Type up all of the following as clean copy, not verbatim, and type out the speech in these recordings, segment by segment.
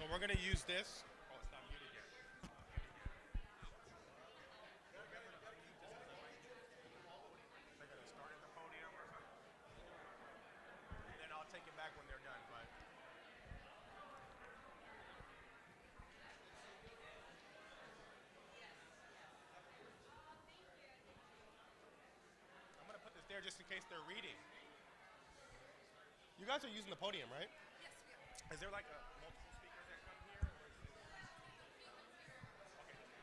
So we're gonna use this. Oh, it's not muted yet. They're gonna start at the podium or something. And then I'll take it back when they're done. But I'm gonna put this there just in case they're reading. You guys are using the podium, right? Is there like a multiple speakers that come here? Or is it, okay, okay.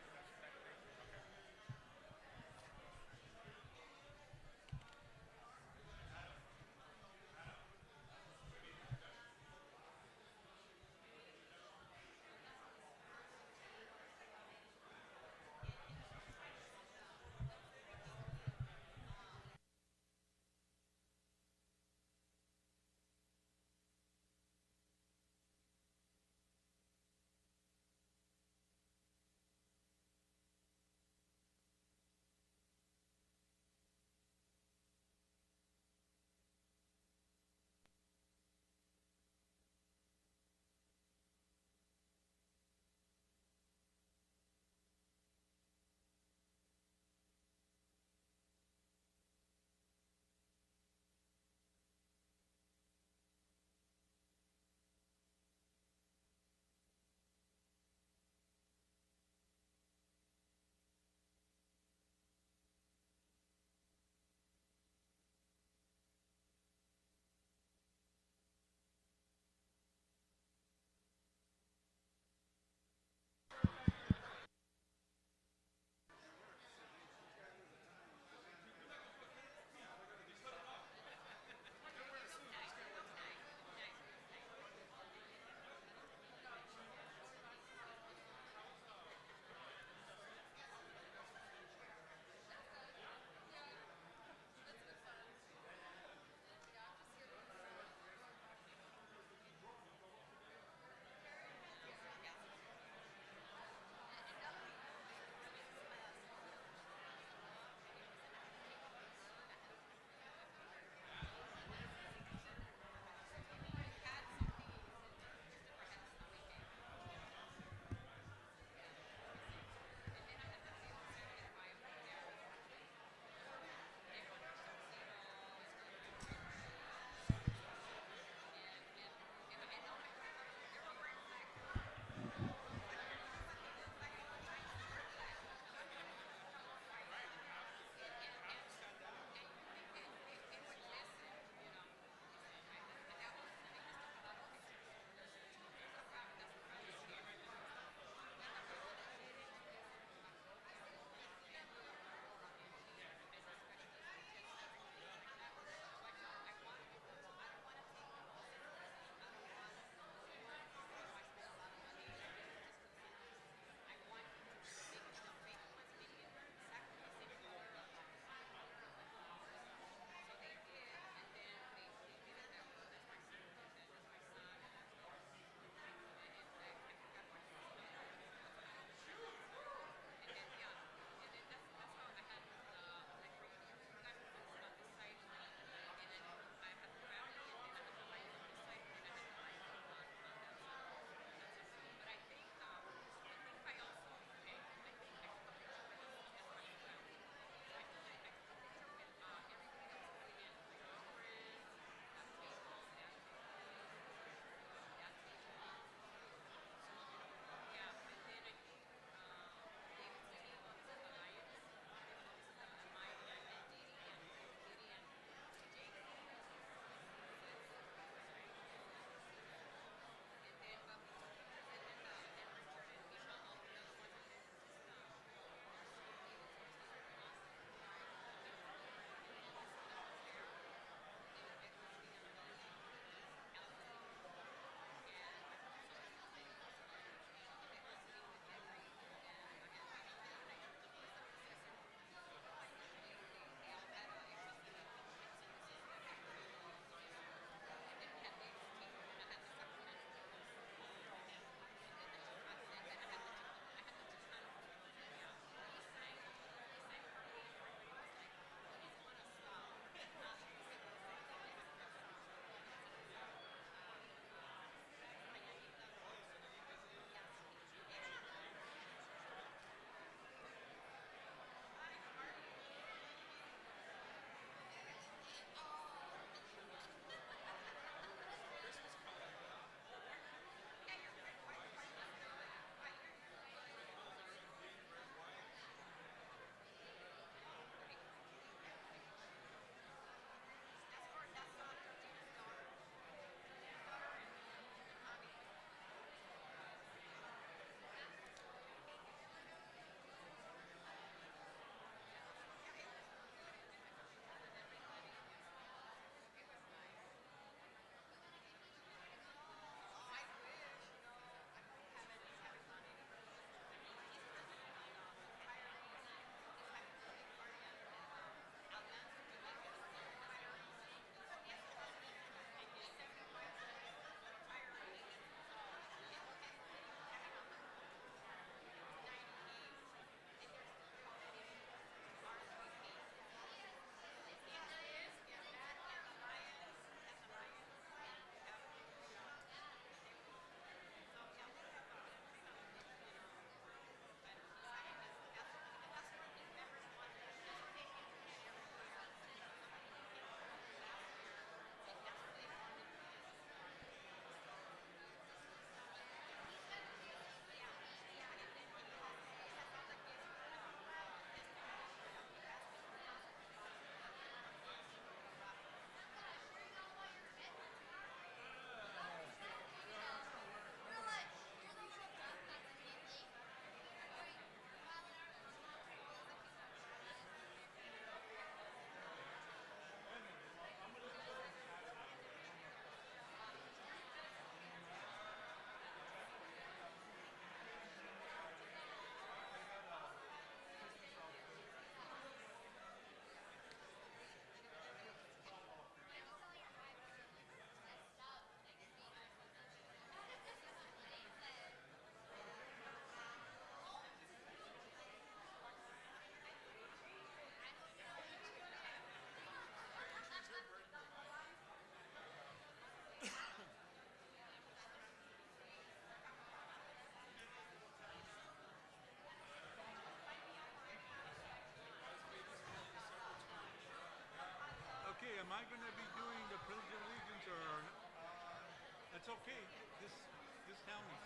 okay. This town is.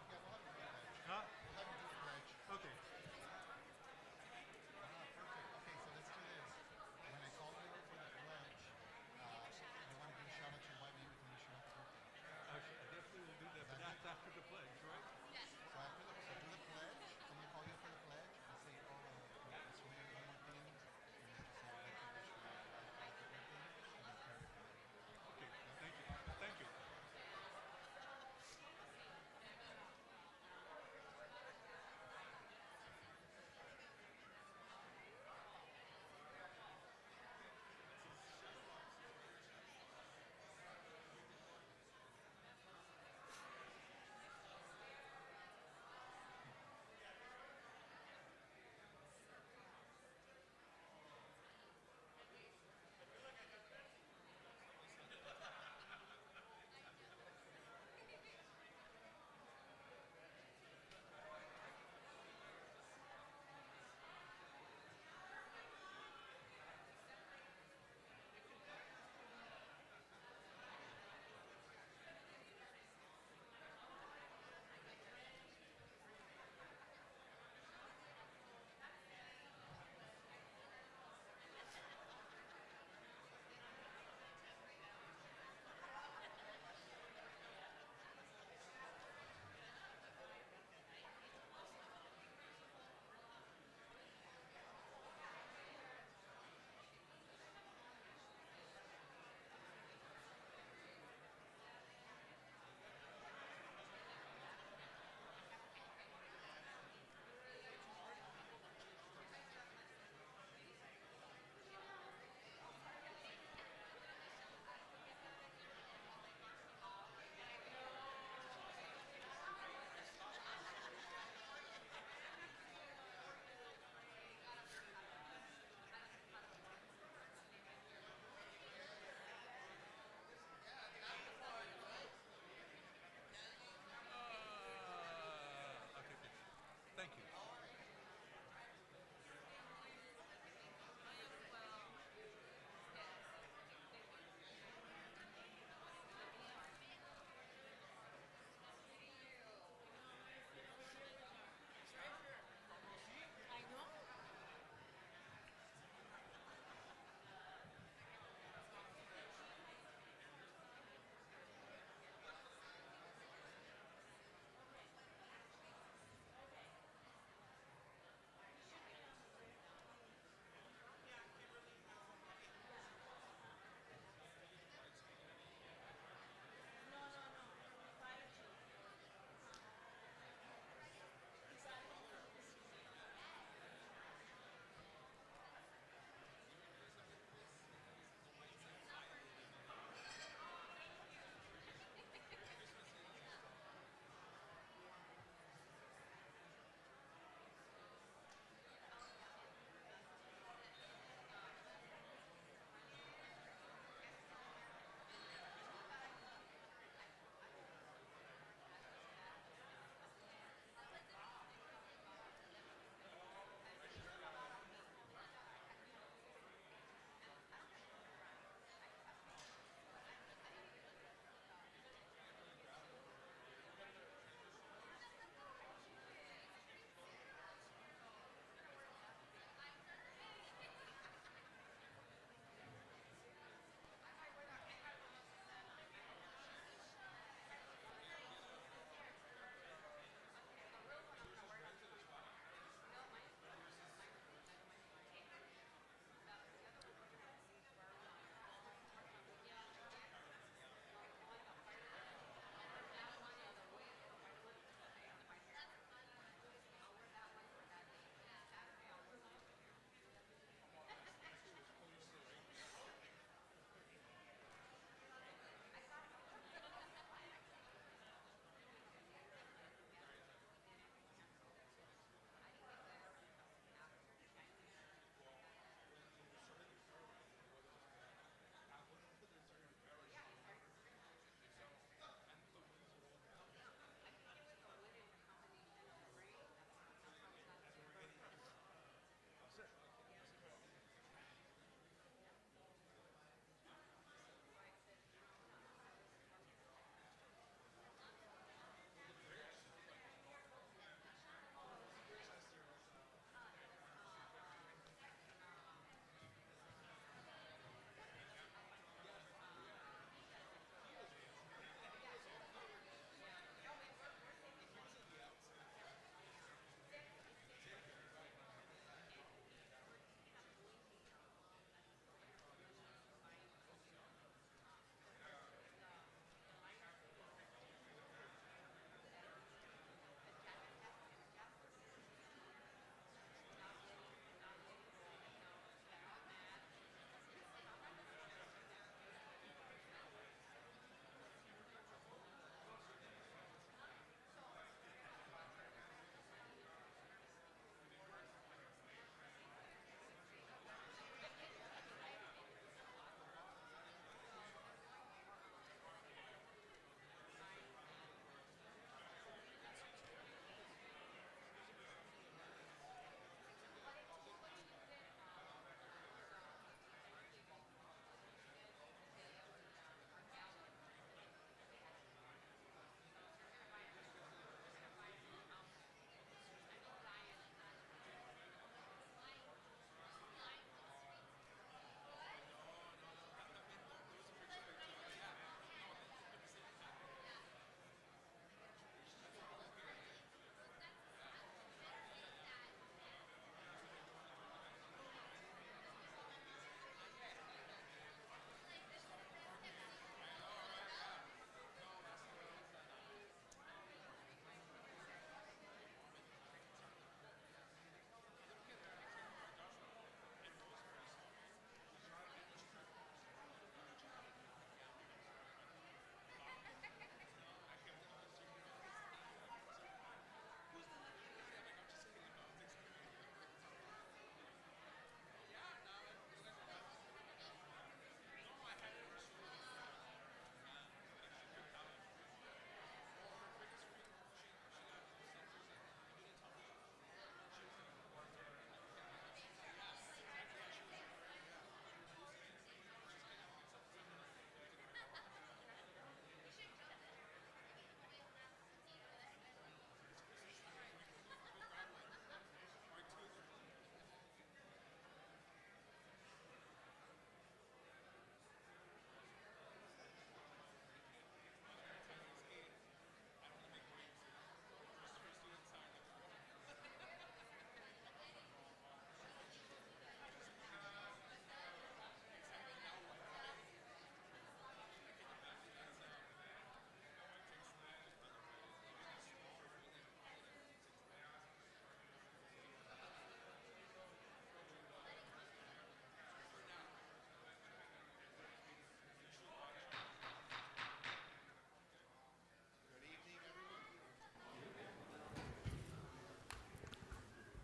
Yeah, we'll have you do the pledge. Huh? We'll have you do the pledge. Okay. Perfect. Okay, so let's do this. When I call you for the pledge, you want to give a shout out to your wife. Maybe we can wish you happy birthday. I definitely will do that, Is but that good? that's after the pledge, right? So do the pledge. I'm gonna call you for the pledge. I'll say, oh, let's wait one more thing, and then just say I'd like to wish my wife a happy birthday, and then carry it from there. Okay. Yeah. Thank you. Thank you.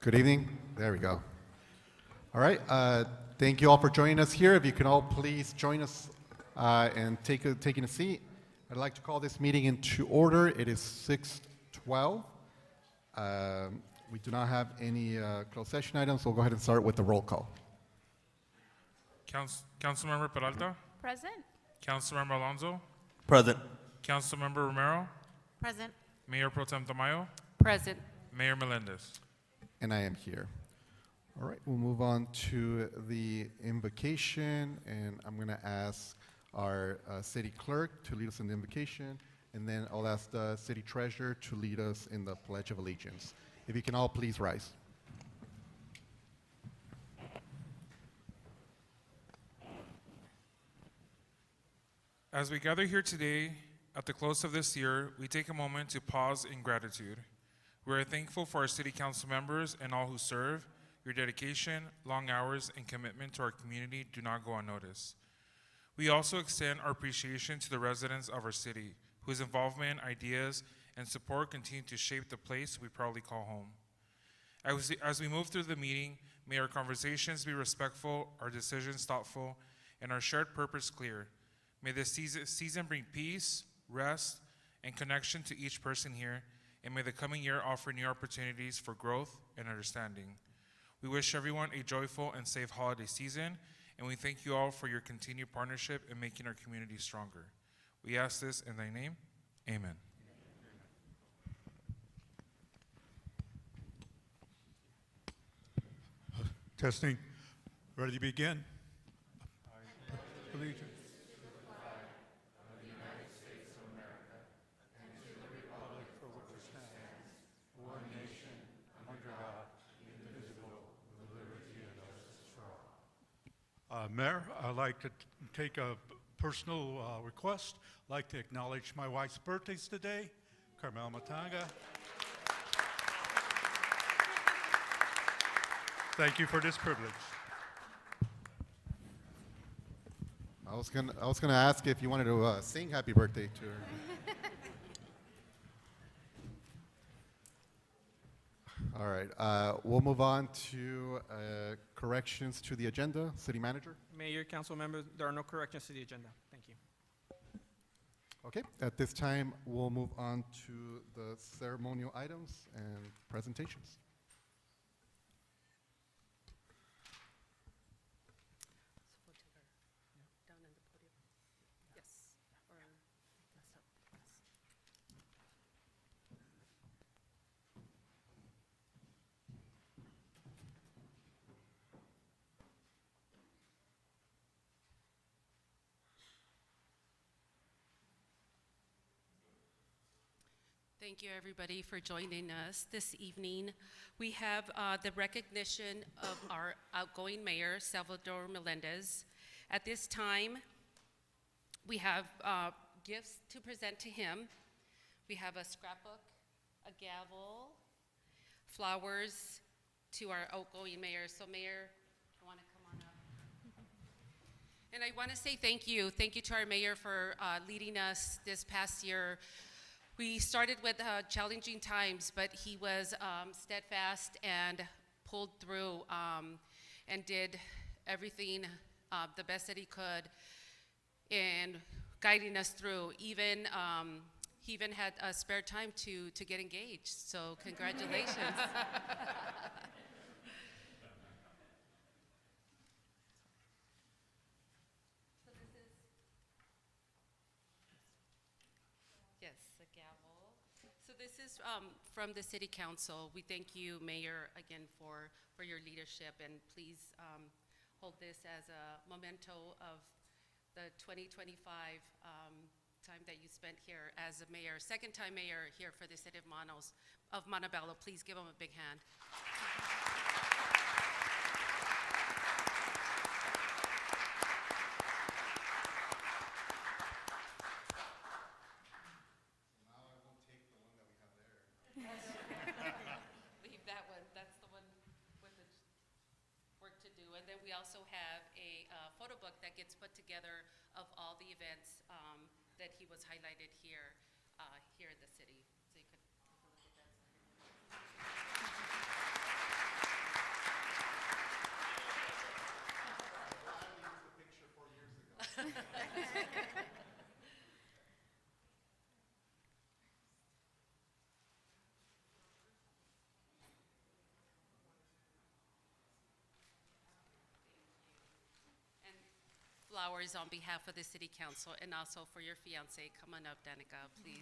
Good evening. There we go. All right. Thank you all for joining us here. If you can all please join us and taking a seat. I'd like to call this meeting into order. It is 6:12. We do not have any closed session items, so we'll go ahead and start with the roll call. Councilmember Peralta, Present. Councilmember Alonso, Present. Councilmember Romero, Present. Mayor Pro Tem Tamayo, Present. Mayor Melendez. And I am here. All right, we'll move on to the invocation, and I'm going to ask our city clerk to lead us in the invocation, and then I'll ask the city treasurer to lead us in the Pledge of Allegiance. If you can all please rise. As we gather here today, at the close of this year, we take a moment to pause in gratitude. We are thankful for our city council members and all who serve. Your dedication, long hours, and commitment to our community do not go unnoticed. We also extend our appreciation to the residents of our city, whose involvement, ideas, and support continue to shape the place we proudly call home. As we move through the meeting, may our conversations be respectful, our decisions thoughtful, and our shared purpose clear. May this season bring peace, rest, and connection to each person here, and may the coming year offer new opportunities for growth and understanding. We wish everyone a joyful and safe holiday season, and we thank you all for your continued partnership in making our community stronger. We ask this in thy name, amen. Testing. Ready to begin? Allegiance. Mayor, I'd like to take a personal request. I'd like to acknowledge my wife's birthday's today, Carmel Matanga. Thank you for this privilege. I was gonna ask if you wanted to sing happy birthday to her. All right, we'll move on to corrections to the agenda. City manager. Mayor, council members, there are no corrections to the agenda. Thank you. Okay, at this time, we'll move on to the ceremonial items and presentations. Thank you, everybody, for joining us this evening. We have the recognition of our outgoing mayor, Salvador Melendez. At this time, we have gifts to present to him. We have a scrapbook, a gavel, flowers to our outgoing mayor. So, Mayor, I want to come on up. And I want to say thank you. Thank you to our mayor for leading us this past year. We started with challenging times, but he was steadfast and pulled through and did everything the best that he could in guiding us through. Even he even had spare time to get engaged. So congratulations. This is from the City Council. We thank you, Mayor, again for your leadership, and please hold this as a memento of the 2025 time that you spent here as a mayor, second time mayor here for the city of Montebello. Please give him a big hand. Leave that one. That's the one with the work to do. And then we also have a photo book that gets put together of all the events that he was highlighted here in the city. So you could take a look at that. flowers on behalf of the City Council and also for your fiance. Come on up, Danica, please.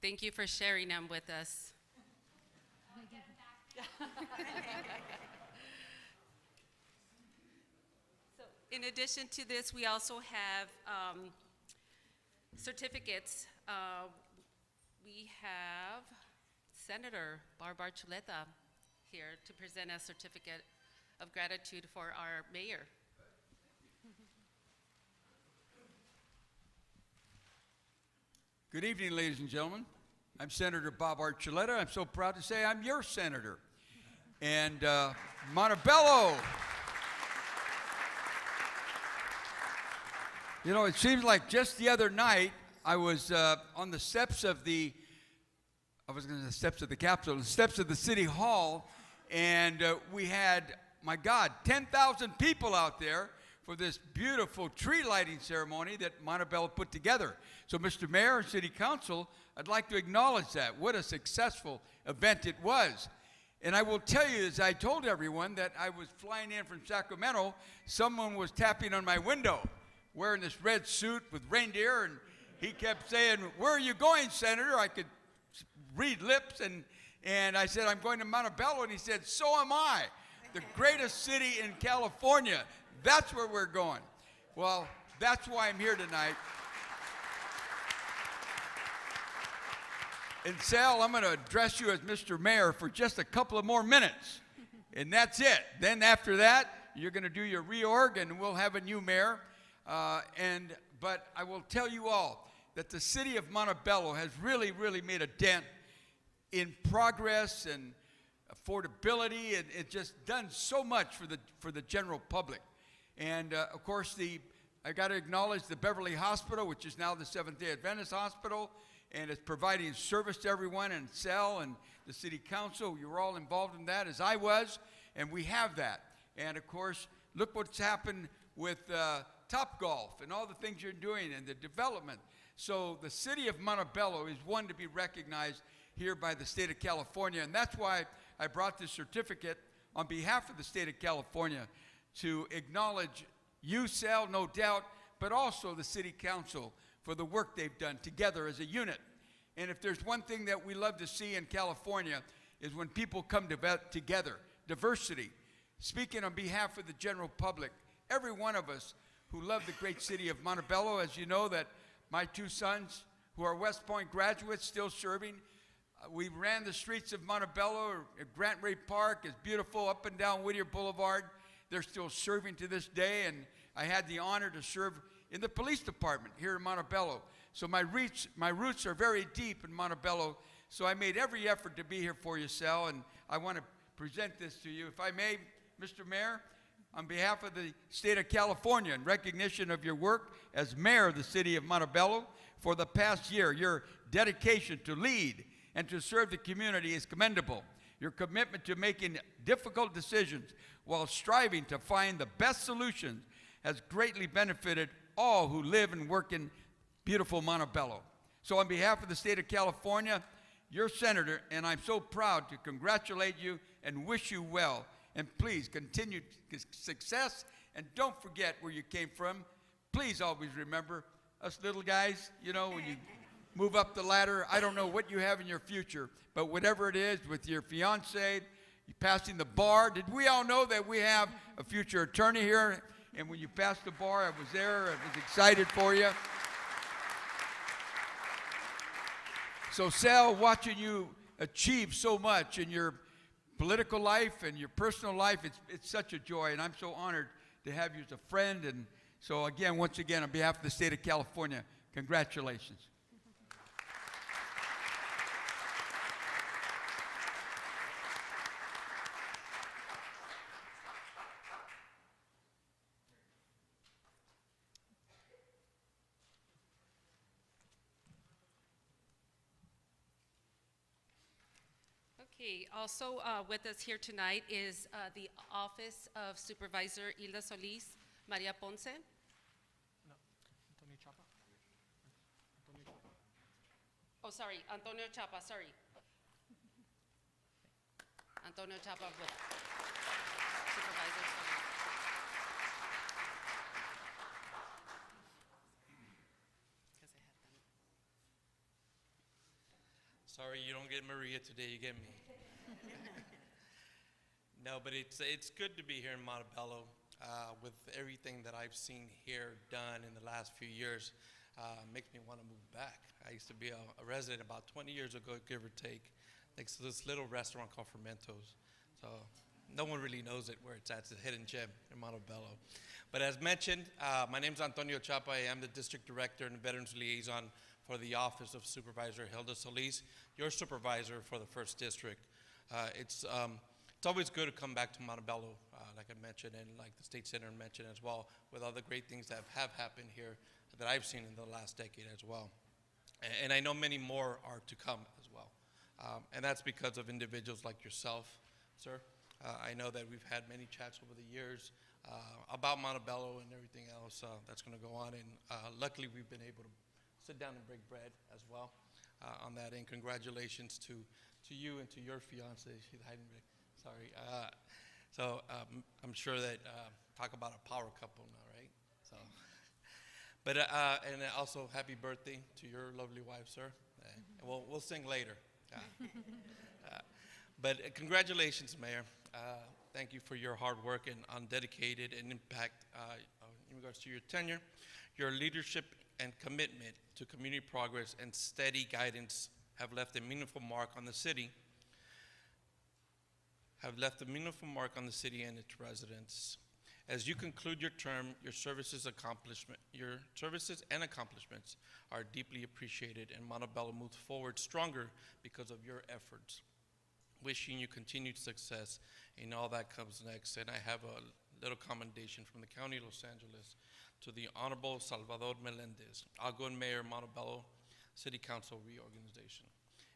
Thank you for sharing them with us. So, in addition to this, we also have certificates. We have Senator Barbara Chuleta here to present a certificate of gratitude for our mayor. Good evening, ladies and gentlemen. I'm Senator Bob Archuleta. I'm so proud to say I'm your senator. And Montebello. You know, it seems like just the other night I was on the steps of the steps of the Capitol, the steps of the City Hall, and we had, my God, 10,000 people out there for this beautiful tree lighting ceremony that Montebello put together. So, Mr. Mayor and City Council, I'd like to acknowledge that. What a successful event it was. And I will tell you, as I told everyone, that I was flying in from Sacramento, someone was tapping on my window wearing this red suit with reindeer, and he kept saying, "Where are you going, Senator?" I could read lips, and I said, "I'm going to Montebello," and he said, "So am I. The greatest city in California. That's where we're going." Well, that's why I'm here tonight. And Sal, I'm going to address you as Mr. Mayor for just a couple of more minutes. And that's it. Then after that, you're going to do your reorg, and we'll have a new mayor. But I will tell you all that the city of Montebello has really, really made a dent in progress and affordability, and it's just done so much for the general public. And of course, I got to acknowledge the Beverly Hospital, which is now the Seventh-day Adventist Hospital, and it's providing service to everyone. And Sal and the City Council, you were all involved in that, as I was, and we have that. And of course, look what's happened with Top Golf and all the things you're doing and the development. So the city of Montebello is one to be recognized here by the state of California, and that's why I brought this certificate on behalf of the state of California to acknowledge you, Sal, no doubt, but also the City Council for the work they've done together as a unit. And if there's one thing that we love to see in California is when people come together, diversity. Speaking on behalf of the general public, every one of us who love the great city of Montebello, as you know that my two sons, who are West Point graduates, still serving, we ran the streets of Montebello, Grant Ray Park is beautiful, up and down Whittier Boulevard. They're still serving to this day, and I had the honor to serve in the police department here in Montebello. So my roots are very deep in Montebello, so I made every effort to be here for you, Sal, and I want to present this to you. If I may, Mr. Mayor, on behalf of the state of California, in recognition of your work as mayor of the city of Montebello for the past year, your dedication to lead and to serve the community is commendable. Your commitment to making difficult decisions while striving to find the best solutions has greatly benefited all who live and work in beautiful Montebello. So on behalf of the state of California, your senator, and I'm so proud to congratulate you and wish you well. And please continue success, and don't forget where you came from. Please always remember us little guys, you know, when you move up the ladder, I don't know what you have in your future, but whatever it is, with your fiance, you passing the bar. Did we all know that we have a future attorney here? And when you passed the bar, I was there. I was excited for you. So, Sal, watching you achieve so much in your political life and your personal life, it's such a joy, and I'm so honored to have you as a friend. And so, again, once again, on behalf of the state of California, congratulations. Okay, also with us here tonight is the Office of Supervisor Hilda Solis, Maria Ponce. No, Antonio Chapa. Antonio Chapa. Oh, sorry, Antonio Chapa, sorry. Antonio Chapa with Supervisor Solis. Because I had them. Sorry, you don't get Maria today, you get me. No, but it's good to be here in Montebello with everything that I've seen here done in the last few years. Makes me want to move back. I used to be a resident about 20 years ago, give or take, next to this little restaurant called Fermentos. So no one really knows it where it's at. It's a hidden gem in Montebello. But as mentioned, my name is Antonio Chapa. I am the district director and veterans liaison for the office of Supervisor Hilda Solis, your supervisor for the first district. It's always good to come back to Montebello, like I mentioned, and like the State Senator mentioned as well, with all the great things that have happened here that I've seen in the last decade as well. And I know many more are to come as well. And that's because of individuals like yourself, sir. I know that we've had many chats over the years about Montebello and everything else that's going to go on. And luckily, we've been able to sit down and break bread as well on that. And congratulations to you and to your fiance. She's hiding. Sorry. So I'm sure that talk about a power couple now, right? So, but and also happy birthday to your lovely wife, sir. And we'll sing later. But congratulations, Mayor. Thank you for your hard work and dedicated and impact in regards to your tenure, your leadership and commitment to community progress and steady guidance have left a meaningful mark on the city. And its residents. As you conclude your term, your services and accomplishments are deeply appreciated, and Montebello moves forward stronger because of your efforts. Wishing you continued success in all that comes next. And I have a little commendation from the County of Los Angeles to the Honorable Salvador Melendez, outgoing Mayor, Montebello City Council Reorganization.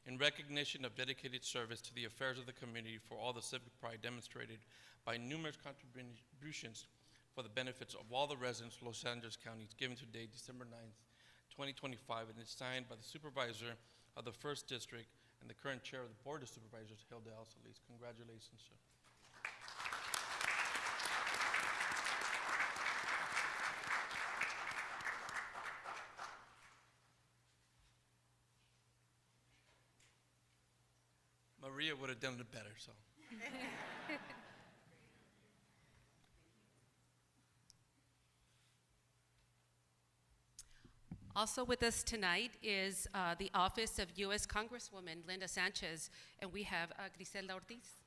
In recognition of dedicated service to the affairs of the community for all the civic pride demonstrated by numerous contributions for the benefits of all the residents of Los Angeles County, given today, December 9th, 2025, and it's signed by the supervisor of the First District and the current chair of the Board of Supervisors, Hilda Solis. Congratulations, sir. Maria would have done it better, so. Also with us tonight is the office of U.S. Congresswoman Linda Sanchez, and we have Griselda Ortiz.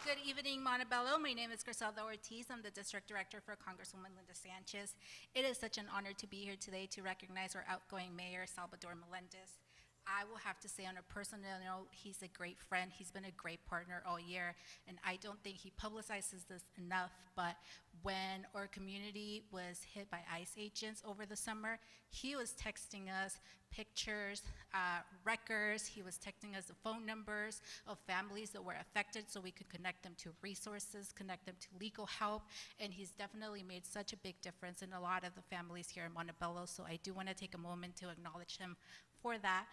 Good evening, Montebello. My name is Griselda Ortiz. I'm the District Director for Congresswoman Linda Sanchez. It is such an honor to be here today to recognize our outgoing Mayor, Salvador Melendez. I will have to say on a personal note, he's a great friend. He's been a great partner all year, and I don't think he publicizes this enough, but when our community was hit by ICE agents over the summer, he was texting us pictures, records. He was texting us the phone numbers of families that were affected so we could connect them to resources, connect them to legal help, and he's definitely made such a big difference in a lot of the families here in Montebello, so I do want to take a moment to acknowledge him for that.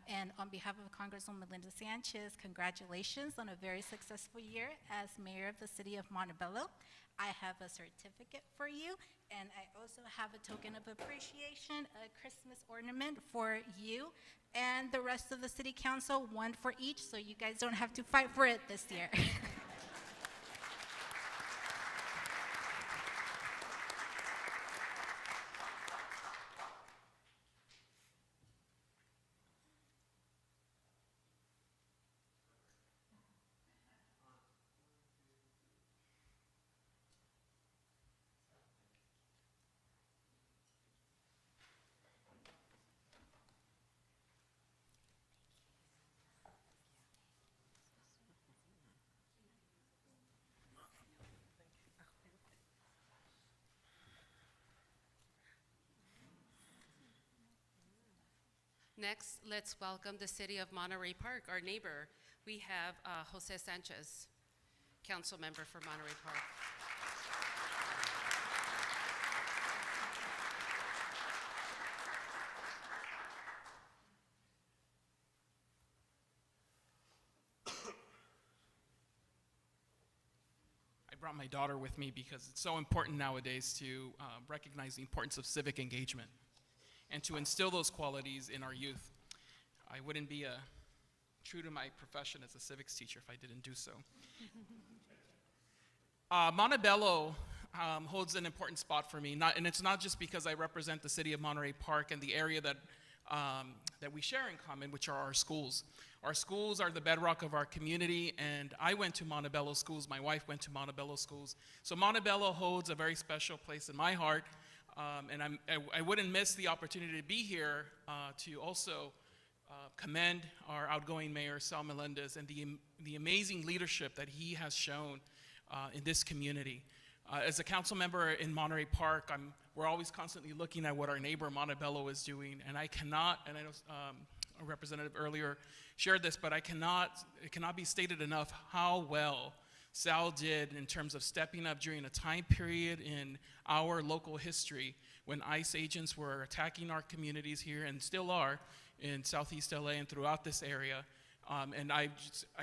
And on behalf of Congresswoman Linda Sanchez, congratulations on a very successful year as Mayor of the City of Montebello. I have a certificate for you, and I also have a token of appreciation, a Christmas ornament for you and the rest of the City Council, one for each, so you guys don't have to fight for it this year. Next, let's welcome the City of Monterey Park, our neighbor. We have Jose Sanchez, council member for Monterey Park. brought my daughter with me because it's so important nowadays to recognize the importance of civic engagement and to instill those qualities in our youth. I wouldn't be true to my profession as a civics teacher if I didn't do so. Montebello holds an important spot for me, and it's not just because I represent the city of Monterey Park and the area that we share in common, which are our schools. Our schools are the bedrock of our community, and I went to Montebello schools. My wife went to Montebello schools. So Montebello holds a very special place in my heart, and I wouldn't miss the opportunity to be here to also commend our outgoing mayor, Sal Melendez, and the amazing leadership that he has shown in this community. As a council member in Monterey Park, we're always constantly looking at what our neighbor Montebello is doing, and I cannot, and I know a representative earlier shared this, but it cannot be stated enough how well Sal did in terms of stepping up during a time period in our local history when ICE agents were attacking our communities here, and still are, in Southeast LA and throughout this area. And I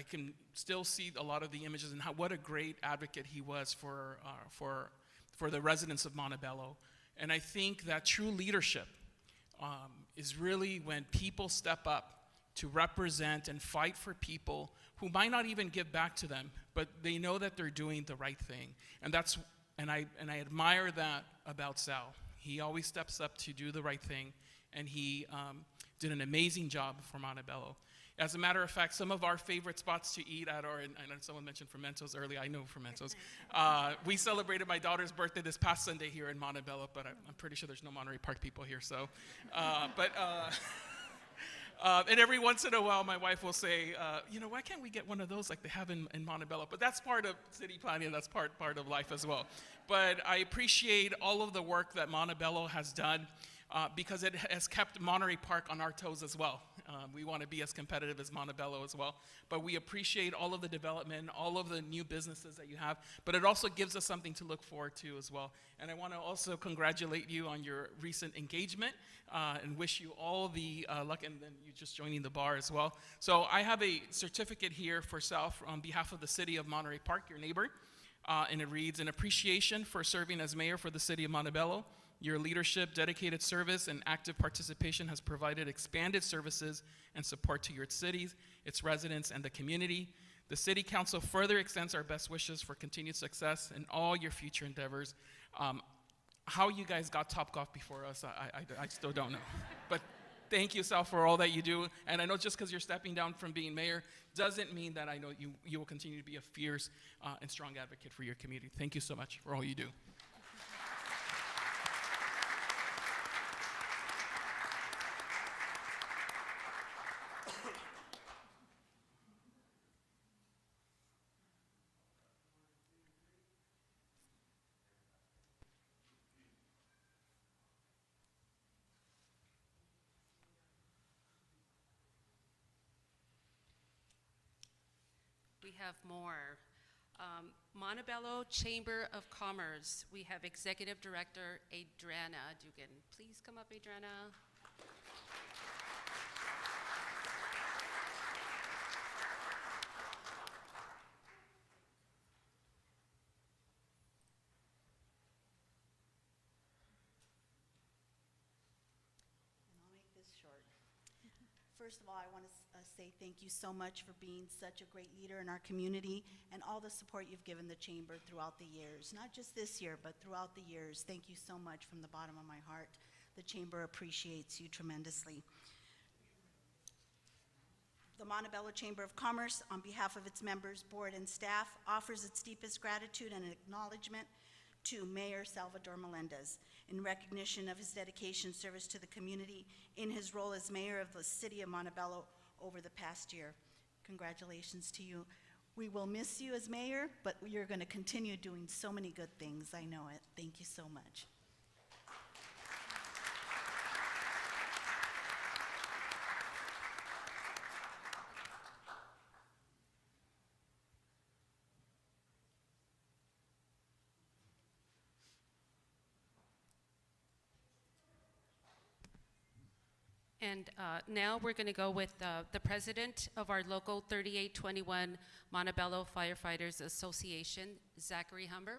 can still see a lot of the images and what a great advocate he was for the residents of Montebello. And I think that true leadership is really when people step up to represent and fight for people who might not even give back to them, but they know that they're doing the right thing. And I admire that about Sal. He always steps up to do the right thing, and he did an amazing job for Montebello. As a matter of fact, some of our favorite spots to eat at are, and I know someone mentioned Fermentos earlier, I know Fermentos. We celebrated my daughter's birthday this past Sunday here in Montebello, but I'm pretty sure there's no Monterey Park people here, so. And every once in a while, my wife will say, why can't we get one of those like they have in Montebello? But that's part of city planning, that's part of life as well. But I appreciate all of the work that Montebello has done because it has kept Monterey Park on our toes as well. We want to be as competitive as Montebello as well. But we appreciate all of the development, all of the new businesses that you have. But it also gives us something to look forward to as well. And I want to also congratulate you on your recent engagement and wish you all the luck, and then you just joining the bar as well. So I have a certificate here for Sal on behalf of the city of Monterey Park, your neighbor. And it reads, "An appreciation for serving as mayor for the city of Montebello. Your leadership, dedicated service, and active participation has provided expanded services and support to your cities, its residents, and the community. The City Council further extends our best wishes for continued success in all your future endeavors." How you guys got Topgolf before us, I still don't know. But thank you, Sal, for all that you do. And I know just because you're stepping down from being mayor doesn't mean that I know you will continue to be a fierce and strong advocate for your community. Thank you so much for all you do. We have more. Montebello Chamber of Commerce. We have Executive Director Adriana Dugan. Please come up, Adriana. And I'll make this short. First of all, I want to say thank you so much for being such a great leader in our community and all the support you've given the chamber throughout the years. Not just this year, but throughout the years. Thank you so much from the bottom of my heart. The chamber appreciates you tremendously. The Montebello Chamber of Commerce, on behalf of its members, board, and staff, offers its deepest gratitude and acknowledgement to Mayor Salvador Melendez in recognition of his dedication service to the community in his role as mayor of the city of Montebello over the past year. Congratulations to you. We will miss you as mayor, but you're going to continue doing so many good things. I know it. Thank you so much. And now we're going to go with the president of our local 3821 Montebello Firefighters Association, Zachary Humber.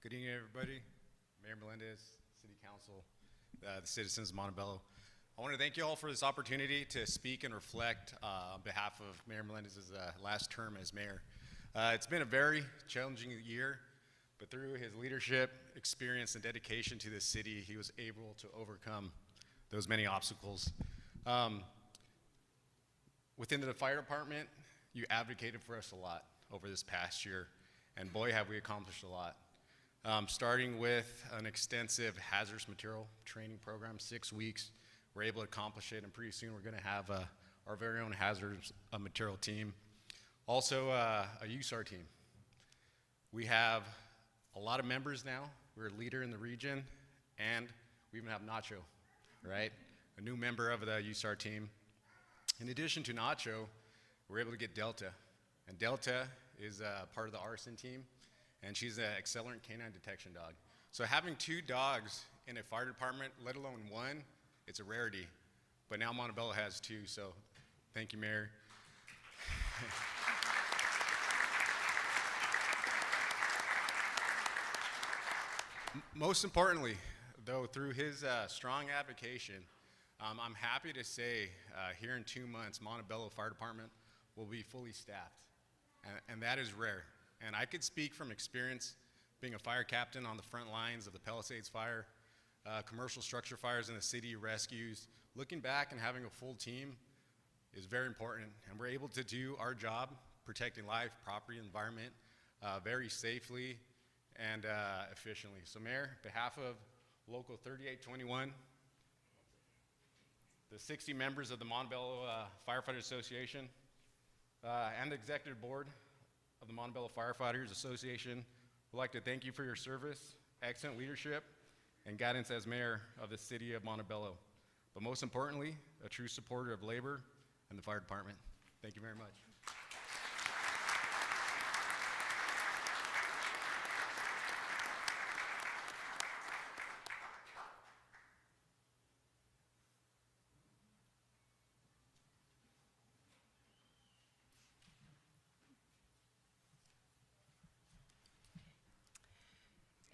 Good evening, everybody. Mayor Melendez, City Council, the citizens of Montebello. I want to thank you all for this opportunity to speak and reflect on behalf of Mayor Melendez's last term as mayor. It's been a very challenging year, but through his leadership, experience, and dedication to this city, he was able to overcome those many obstacles. Within the fire department, you advocated for us a lot over this past year, and boy, have we accomplished a lot. Starting with an extensive hazardous material training program, 6 weeks. We're able to accomplish it, and pretty soon we're going to have our very own hazardous material team. Also, a USAR team. We have a lot of members now. We're a leader in the region, and we even have Nacho, right? A new member of the USAR team. In addition to Nacho, we're able to get Delta, and Delta is part of the arson team, and she's an accelerant canine detection dog. So having 2 dogs in a fire department, let alone 1, it's a rarity. But now Montebello has 2, so thank you, Mayor. Most importantly, though, through his strong advocation, I'm happy to say here in 2 months, Montebello Fire Department will be fully staffed, and that is rare. And I could speak from experience being a fire captain on the front lines of the Palisades Fire, commercial structure fires in the city, rescues. Looking back and having a full team is very important, and we're able to do our job, protecting life, property, environment, very safely and efficiently. So Mayor, on behalf of Local 3821, the 60 members of the Montebello Firefighters Association, and the Executive Board of the Montebello Firefighters Association, would like to thank you for your service, excellent leadership, and guidance as mayor of the city of Montebello. But most importantly, a true supporter of labor and the fire department. Thank you very much.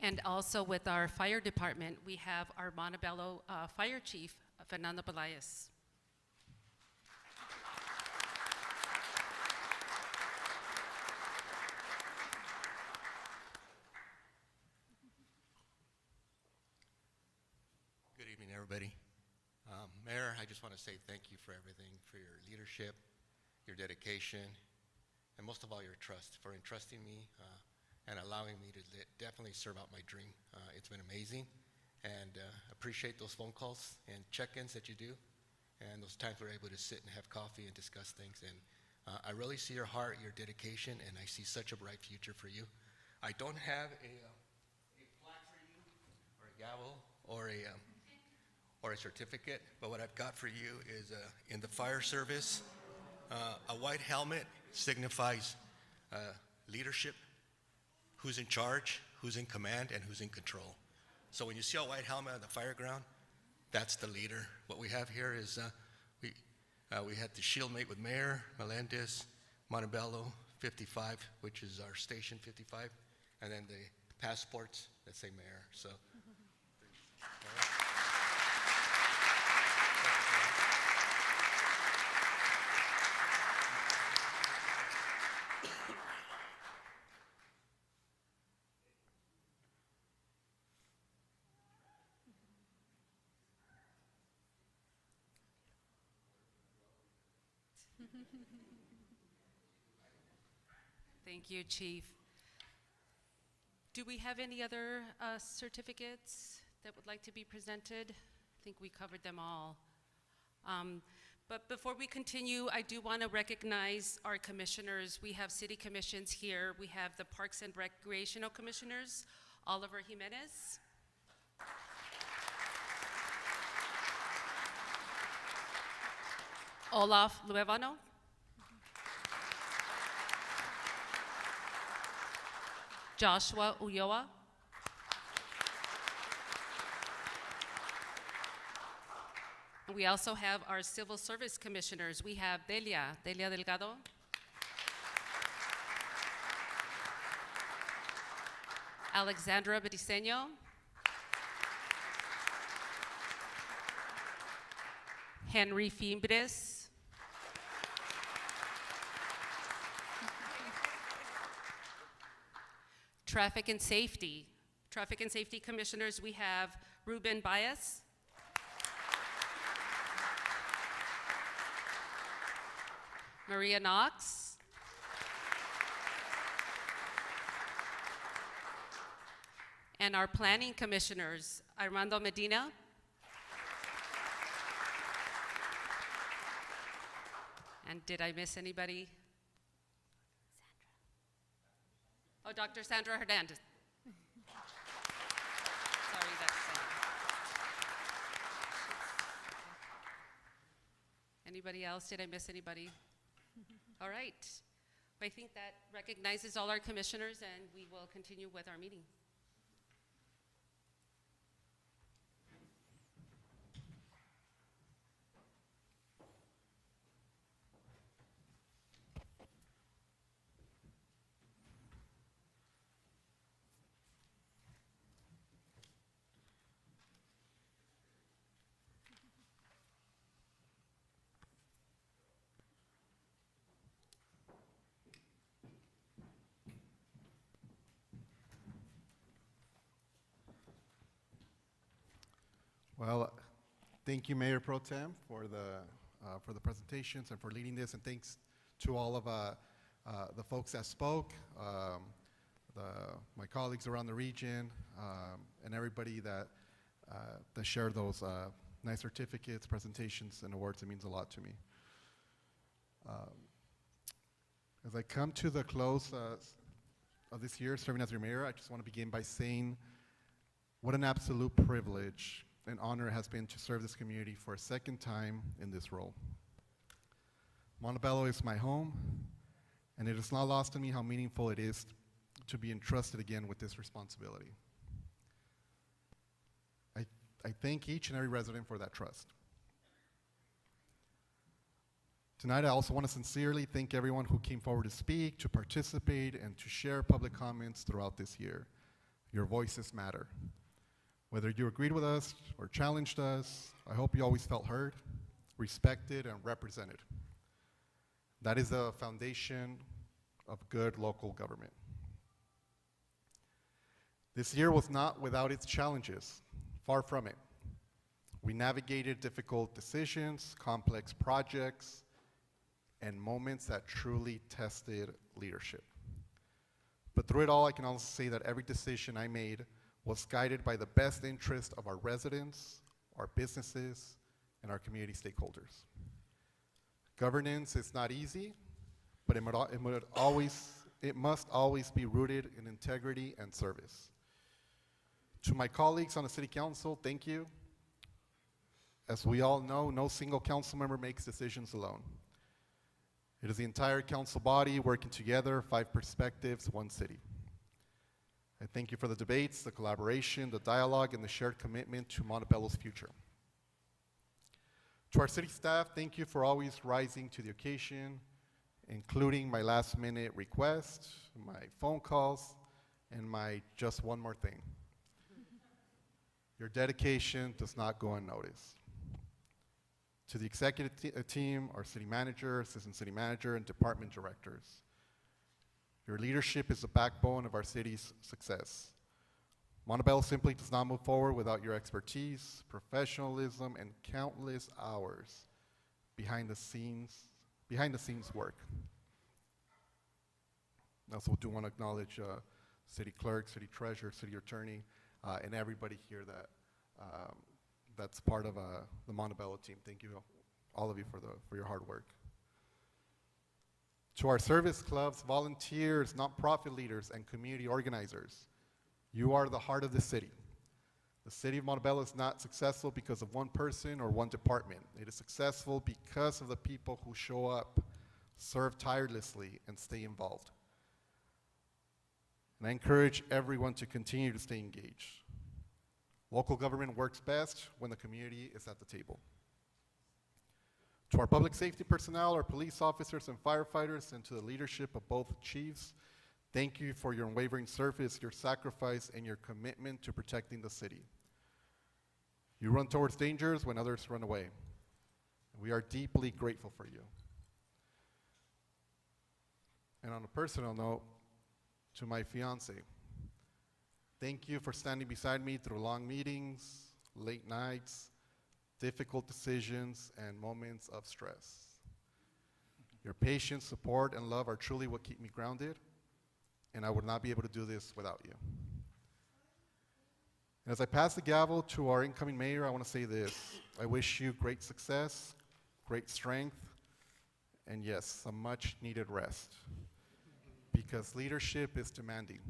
And also with our fire department, we have our Montebello Fire Chief, Fernando Pelaez. Good evening, everybody. Mayor, I just want to say thank you for everything, for your leadership, your dedication, and most of all, your trust, for entrusting me and allowing me to definitely serve out my dream. It's been amazing, and appreciate those phone calls and check-ins that you do, and those times we're able to sit and have coffee and discuss things. And I really see your heart, your dedication, and I see such a bright future for you. I don't have a plaque for you, or a gavel, or a certificate, but what I've got for you is in the fire service, a white helmet signifies leadership, who's in charge, who's in command, and who's in control. So when you see a white helmet on the fire ground, that's the leader. What we have here is we had the shield mate with Mayor Melendez, Montebello 55, which is our station 55, and then the passports that say Mayor. So. Thank you, Chief. Do we have any other certificates that would like to be presented? I think we covered them all. But before we continue, I do want to recognize our commissioners. We have city commissions here. We have the Parks and Recreational Commissioners, Oliver Jimenez. Olaf Luevano. Joshua Ulloa. We also have our civil service commissioners. We have Delia Delgado. Alexandra Briseño. Henry Fimbres. Traffic and Safety. Traffic and Safety Commissioners, we have Ruben Baez. Maria Knox. And our Planning Commissioners, Armando Medina. And did I miss anybody? Oh, Dr. Sandra Hernandez. Sorry, that's Anybody else? Did I miss anybody? All right. I think that recognizes all our commissioners, and we will continue with our meeting. Well, thank you, Mayor Pro Tem, for the presentations and for leading this, and thanks to all of the folks that spoke, my colleagues around the region, and everybody that shared those nice certificates, presentations, and awards. It means a lot to me. As I come to the close of this year serving as your mayor, I just want to begin by saying what an absolute privilege and honor it has been to serve this community for a second time in this role. Montebello is my home, and it is not lost on me how meaningful it is to be entrusted again with this responsibility. I thank each and every resident for that trust. Tonight, I also want to sincerely thank everyone who came forward to speak, to participate, and to share public comments throughout this year. Your voices matter. Whether you agreed with us or challenged us, I hope you always felt heard, respected, and represented. That is the foundation of good local government. This year was not without its challenges, far from it. We navigated difficult decisions, complex projects, and moments that truly tested leadership. But through it all, I can also say that every decision I made was guided by the best interest of our residents, our businesses, and our community stakeholders. Governance is not easy, but it must always be rooted in integrity and service. To my colleagues on the City Council, thank you. As we all know, no single council member makes decisions alone. It is the entire council body working together, 5 perspectives, 1 city. I thank you for the debates, the collaboration, the dialogue, and the shared commitment to Montebello's future. To our city staff, thank you for always rising to the occasion, including my last-minute request, my phone calls, and my just one more thing. Your dedication does not go unnoticed. To the executive team, our city manager, assistant city manager, and department directors, your leadership is the backbone of our city's success. Montebello simply does not move forward without your expertise, professionalism, and countless hours behind the scenes work. I also do want to acknowledge city clerk, city treasurer, city attorney, and everybody here that's part of the Montebello team. Thank you, all of you, for your hard work. To our service clubs, volunteers, nonprofit leaders, and community organizers, you are the heart of the city, The city of Montebello is not successful because of one person or one department. It is successful because of the people who show up, serve tirelessly, and stay involved. And I encourage everyone to continue to stay engaged. Local government works best when the community is at the table. To our public safety personnel, our police officers and firefighters, and to the leadership of both chiefs, thank you for your unwavering service, your sacrifice, and your commitment to protecting the city. You run towards dangers when others run away. We are deeply grateful for you. And on a personal note, to my fiance, thank you for standing beside me through long meetings, late nights, difficult decisions, and moments of stress. Your patience, support, and love are truly what keep me grounded, and I would not be able to do this without you. And as I pass the gavel to our incoming mayor, I want to say this. I wish you great success, great strength, and yes, some much needed rest. Because leadership is demanding.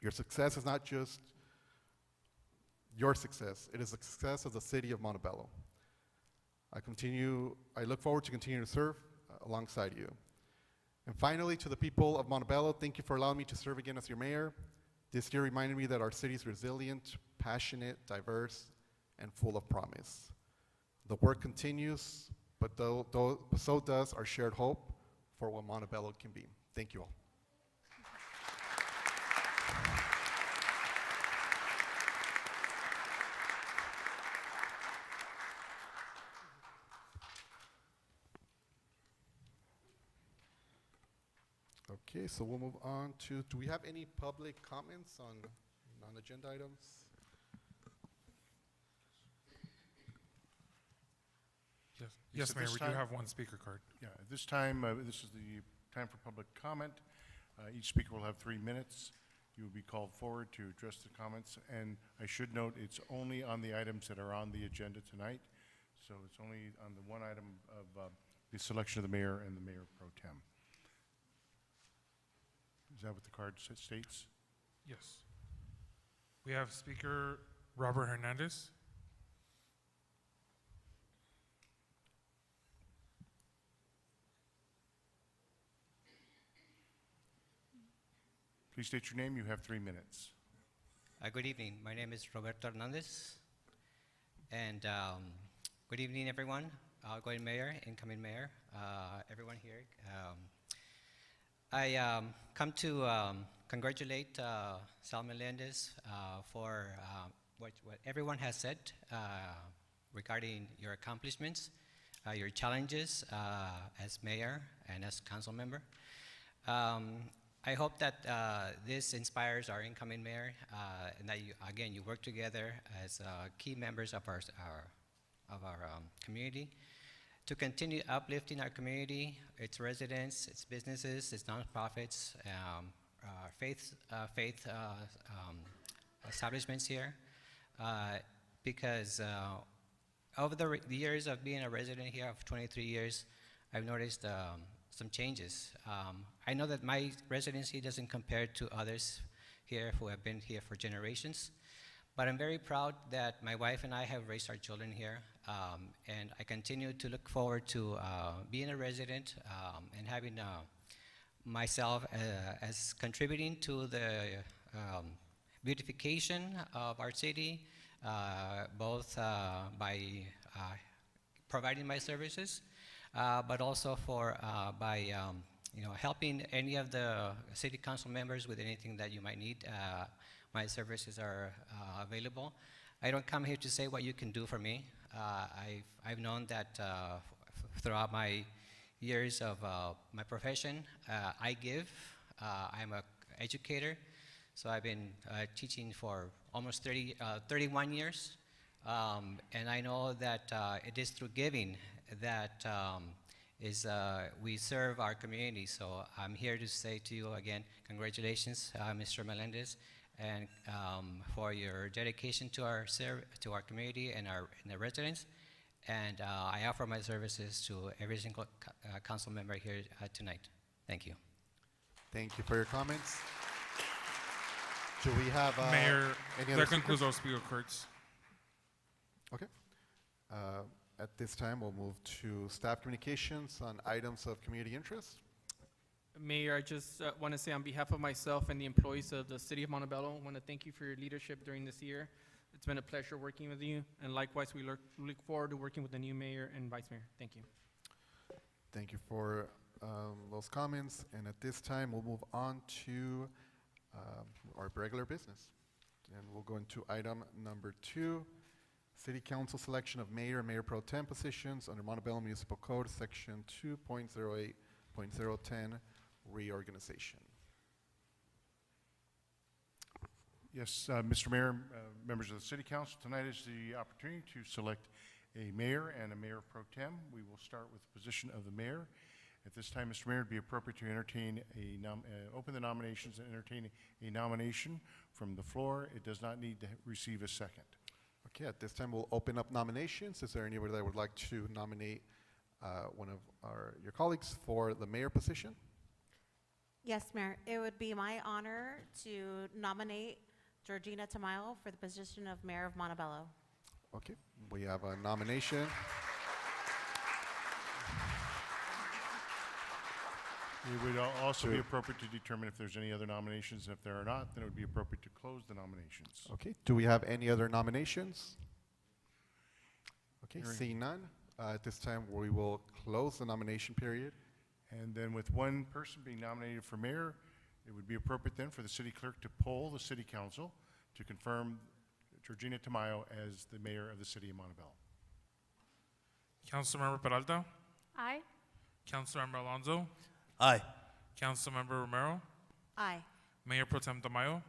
Your success is not just your success, it is the success of the city of Montebello. I look forward to continuing to serve alongside you. And finally, to the people of Montebello, thank you for allowing me to serve again as your mayor. This year reminded me that our city is resilient, passionate, diverse, and full of promise. The work continues, but so does our shared hope for what Montebello can be. Thank you all. Okay, so we'll move on to, do we have any public comments on non-agenda items? Yes, at Mayor, this we do time- have one speaker card. Yeah, at this time, this is the time for public comment. Each speaker will have 3 minutes. You will be called forward to address the comments, and I should note it's only on the items that are on the agenda tonight. So it's only on the one item of the selection of the mayor and the mayor pro tem. Is that what the card states? Yes. We have Speaker Robert Hernandez. Please state your name. You have 3 minutes. Good evening. My name is Roberto Hernandez. And good evening, everyone. Outgoing mayor, incoming mayor, everyone here. I come to congratulate Sal Melendez for what everyone has said regarding your accomplishments, your challenges as mayor and as council member. I hope that this inspires our incoming mayor and that you work together as key members of our community to continue uplifting our community, its residents, its businesses, its nonprofits, faith establishments here, because over the years of being a resident here of 23 years, I've noticed some changes. I know that my residency doesn't compare to others here who have been here for generations, but I'm very proud that my wife and I have raised our children here, and I continue to look forward to being a resident and having myself as contributing to the beautification of our city, both by providing my services, but also by helping any of the city council members with anything that you might need. My services are available. I don't come here to say what you can do for me. I've known that throughout my years of my profession, I give. I'm an educator, so I've been teaching for almost 31 years. And I know that it is through giving that we serve our community. So I'm here to say to you again, congratulations, Mr. Melendez, and for your dedication to our community and the residents. And I offer my services to every single council member here tonight. Thank you. Thank you for your comments. Do we have Mayor, any other that concludes speakers? our speaker cards. Okay. At this time, we'll move to staff communications on items of community interest. Mayor, I just want to say on behalf of myself and the employees of the City of Montebello, I want to thank you for your leadership during this year. It's been a pleasure working with you, and likewise, we look forward to working with the new mayor and vice mayor. Thank you. Thank you for those comments. And at this time, we'll move on to our regular business. And we'll go into item number 2, City Council selection of mayor and mayor pro tem positions under Montebello Municipal Code, Section 2.08.010, reorganization. Yes, Mr. Mayor, members of the City Council, tonight is the opportunity to select a mayor and a mayor pro tem. We will start with the position of the mayor. At this time, Mr. Mayor, it would be appropriate to entertain open the nominations and entertain a nomination from the floor. It does not need to receive a second. Okay, at this time, we'll open up nominations. Is there anybody that would like to nominate one of your colleagues for the mayor position? Yes, Mayor. It would be my honor to nominate Georgina Tamayo for the position of Mayor of Montebello. Okay, we have a nomination. It would also be appropriate to determine if there's any other nominations. If there are not, then it would be appropriate to close the nominations. Okay, do we have any other nominations? Okay, Hearing- seeing none, at this time we will close the nomination period. And then with one person being nominated for mayor, it would be appropriate then for the city clerk to poll the city council to confirm Georgina Tamayo as the mayor of the city of Montebello. Councilmember Peralta, Aye. Councilmember Alonso, Aye. Councilmember Romero, Aye. Mayor Pro Tem Tamayo,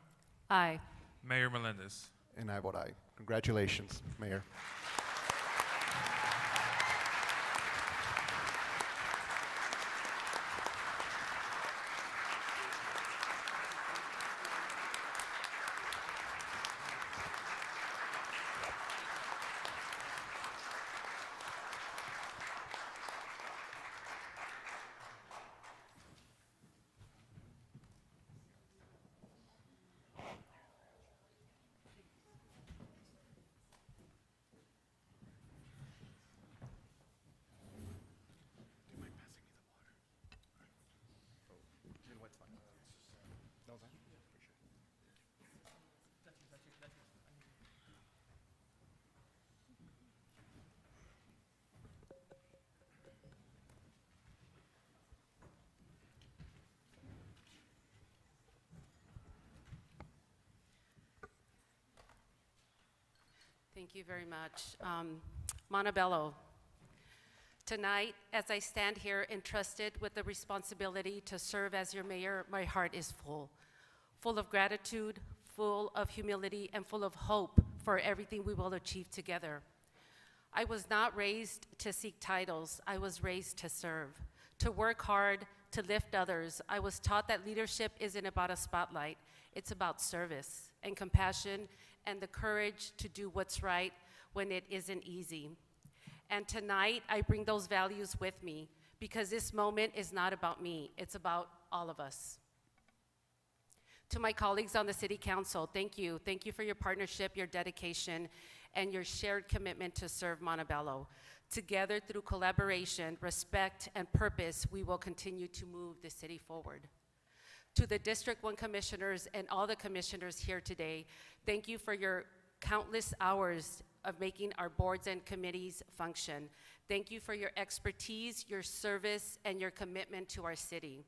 Aye. Mayor Melendez. And I vote aye. Congratulations, Mayor. Thank you very much. Montebello, tonight, as I stand here entrusted with the responsibility to serve as your mayor, my heart is full of gratitude, full of humility, and full of hope for everything we will achieve together. I was not raised to seek titles. I was raised to serve, to work hard, to lift others. I was taught that leadership isn't about a spotlight. It's about service and compassion and the courage to do what's right when it isn't easy. And tonight, I bring those values with me because this moment is not about me. It's about all of us. To my colleagues on the City Council, thank you. Thank you for your partnership, your dedication, and your shared commitment to serve Montebello. Together, through collaboration, respect, and purpose, we will continue to move the city forward. To the District 1 commissioners and all the commissioners here today, thank you for your countless hours of making our boards and committees function. Thank you for your expertise, your service, and your commitment to our city.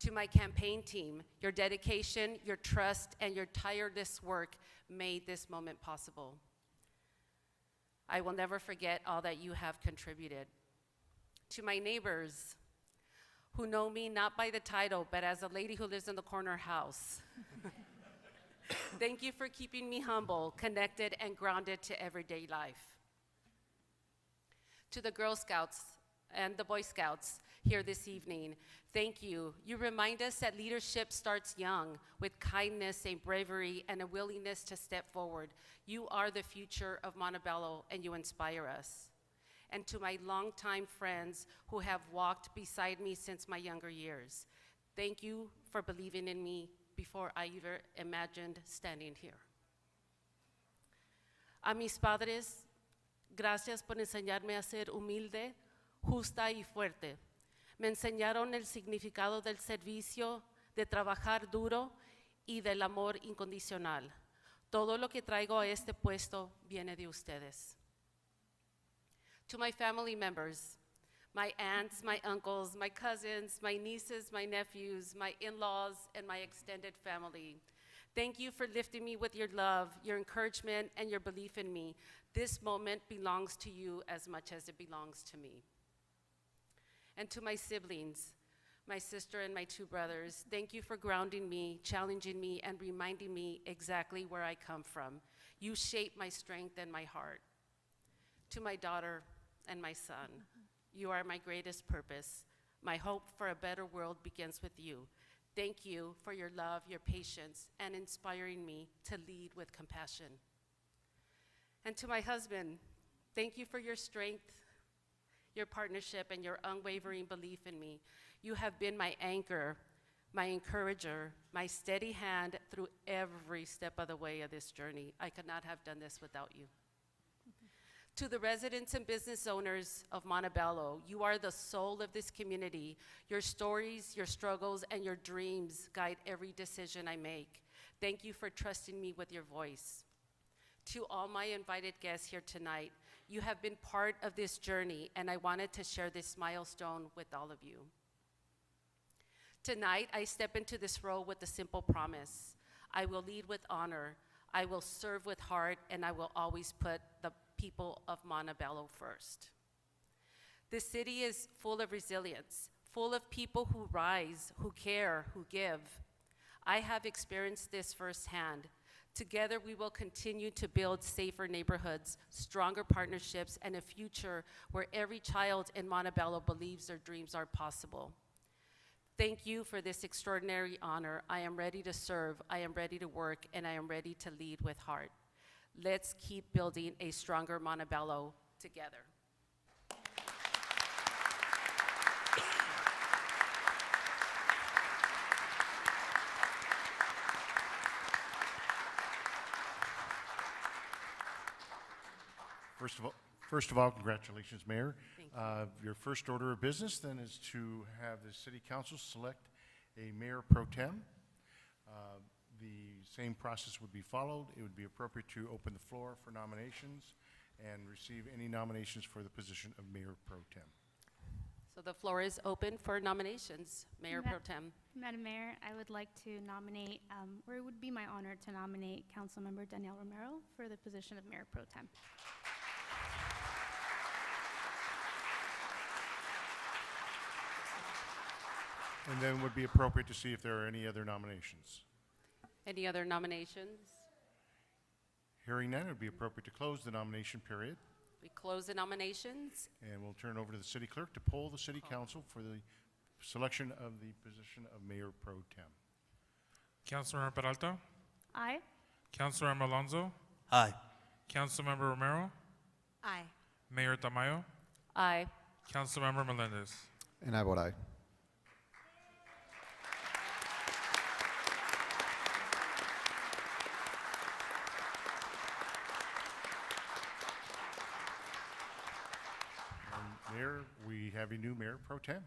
To my campaign team, your dedication, your trust, and your tireless work made this moment possible. I will never forget all that you have contributed. To my neighbors, who know me not by the title, but as a lady who lives in the corner house. Thank you for keeping me humble, connected, and grounded to everyday life. To the Girl Scouts and the Boy Scouts here this evening, thank you. You remind us that leadership starts young with kindness and bravery and a willingness to step forward. You are the future of Montebello, and you inspire us. And to my longtime friends who have walked beside me since my younger years, thank you for believing in me before I ever imagined standing here. A mis padres, gracias por enseñarme a ser humilde, justa y fuerte. Me enseñaron el significado del servicio, de trabajar duro y del amor incondicional. Todo lo que traigo a este puesto viene de ustedes. To my family members, my aunts, my uncles, my cousins, my nieces, my nephews, my in-laws, and my extended family, thank you for lifting me with your love, your encouragement, and your belief in me. This moment belongs to you as much as it belongs to me. And to my siblings, my sister and my 2 brothers, thank you for grounding me, challenging me, and reminding me exactly where I come from. You shape my strength and my heart. To my daughter and my son, you are my greatest purpose. My hope for a better world begins with you. Thank you for your love, your patience, and inspiring me to lead with compassion. And to my husband, thank you for your strength, your partnership, and your unwavering belief in me. You have been my anchor, my encourager, my steady hand through every step of the way of this journey. I could not have done this without you. To the residents and business owners of Montebello, you are the soul of this community. Your stories, your struggles, and your dreams guide every decision I make. Thank you for trusting me with your voice. To all my invited guests here tonight, you have been part of this journey, and I wanted to share this milestone with all of you. Tonight, I step into this role with a simple promise. I will lead with honor, I will serve with heart, and I will always put the people of Montebello first. The city is full of resilience, full of people who rise, who care, who give. I have experienced this firsthand. Together, we will continue to build safer neighborhoods, stronger partnerships, and a future where every child in Montebello believes their dreams are possible. Thank you for this extraordinary honor. I am ready to serve, I am ready to work, and I am ready to lead with heart. Let's keep building a stronger Montebello together. First of all, congratulations, Mayor. Thank you. Your first order of business then is to have the City Council select a Mayor Pro Tem. The same process would be followed. It would be appropriate to open the floor for nominations and receive any nominations for the position of Mayor Pro Tem. So the floor is open for nominations. Mayor Pro Tem. Madam Mayor, I would like to nominate, or it would be my honor to nominate Councilmember Danielle Romero for the position of Mayor Pro Tem. And then would be appropriate to see if there are any other nominations. Any other nominations? Hearing none, it would be appropriate to close the nomination period. We close the nominations. And we'll turn over to the City Clerk to poll the City Council for the selection of the position of Mayor Pro Tem. Councilmember Peralta? Aye. Councilmember Alonso? Aye. Councilmember Romero? Aye. Mayor Tamayo? Aye. Councilmember Melendez? And I vote aye. Mayor, we have a new Mayor Pro Tem.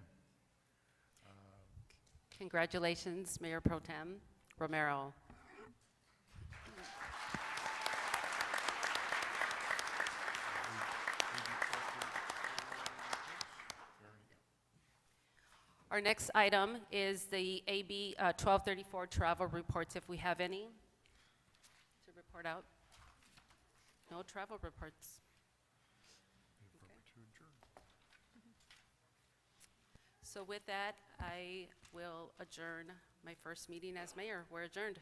Congratulations, Mayor Pro Tem Romero. Our next item is the AB 1234 travel reports, if we have any to report out. No travel reports. So with that, I will adjourn my first meeting as mayor. We're adjourned.